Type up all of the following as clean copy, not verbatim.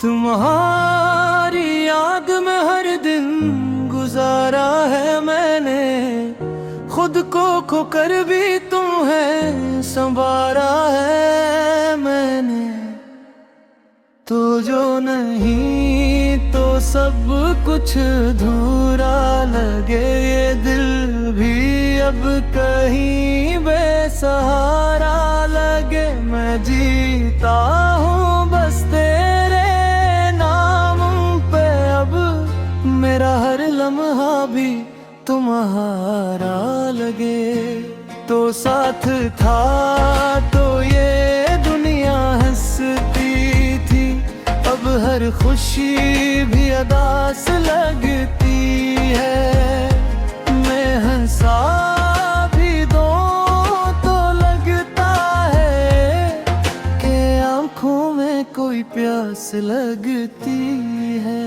तुम्हारी याद में हर दिन गुजारा है मैंने, खुद को खोकर भी तुम्हें संवारा है मैंने। तो जो नहीं तो सब कुछ अधूरा लगे, ये दिल भी अब कहीं बेसहारा लगे। मैं जीता हूँ बस तेरे नाम पे, अब मेरा हर लम्हा भी तुम्हारा लगे। तो साथ था तो ये दुनिया हंसती थी, अब हर खुशी भी अदास लगती है। मैं हंसा भी दो तो लगता है कि आंखों में कोई प्यास लगती है।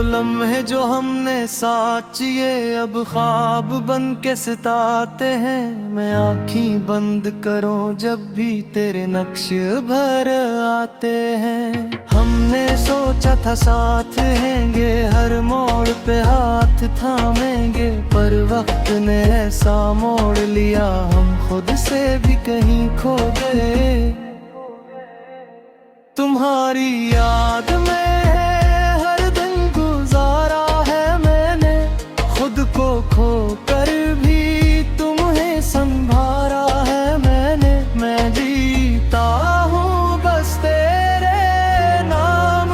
लम्हे जो हमने साथ जिए अब ख्वाब बन के सताते हैं। मैं आँखें बंद करूं जब भी तेरे नक्श भर आते हैं। हमने सोचा था साथ रहेंगे, हर मोड़ पे हाथ थामेंगे, पर वक्त ने ऐसा मोड़ लिया हम खुद से भी कहीं खो गए। तुम्हारी याद में को खो कर भी तुम्हें संभारा है मैंने। मैं जीता हूँ बस तेरे नाम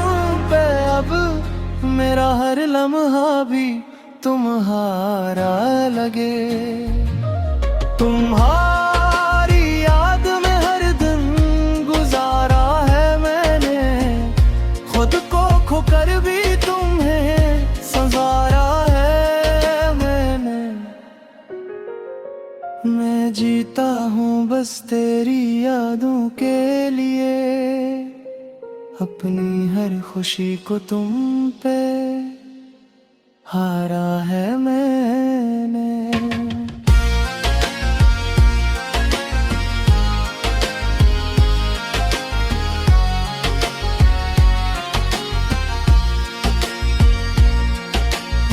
पे, अब मेरा हर लम्हा भी तुम्हारा लगे। तुम्हारी याद में हर दिन गुजारा है मैंने, खुद को खोकर भी तुम्हें संवारा। मैं जीता हूँ बस तेरी यादों के लिए, अपनी हर खुशी को तुम पे हारा है मैंने।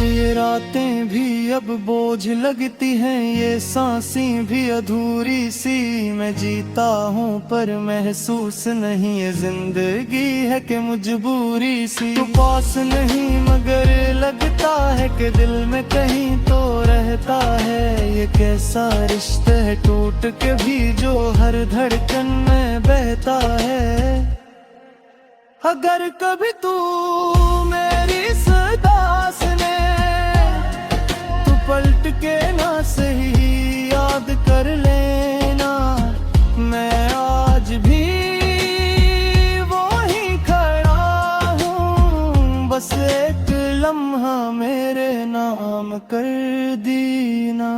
ये रातें भी अब बोझ लगती हैं, ये सांसें भी अधूरी सी। मैं जीता हूँ पर महसूस नहीं, ये जिंदगी है कि मजबूरी सी। तू पास नहीं मगर लगता है कि दिल में कहीं तो रहता है। ये कैसा रिश्ता है टूट के भी जो हर धड़कन में बहता है। अगर कभी तू मेरी सदास ने पलट के ना सही याद कर लेना, मैं आज भी वो ही खड़ा हूँ, बस एक लम्हा मेरे नाम कर दीना।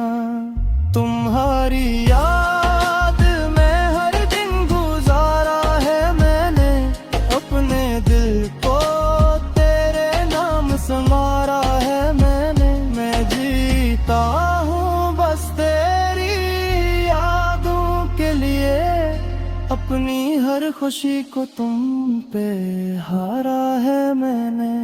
तुम्हारी याद में हर दिन गुजारा है मैंने, अपने दिल को तेरे नाम संवारा है मैंने। मैं जीता हूँ बस तेरी यादों के लिए, अपनी हर खुशी को तुम पे हारा है मैंने।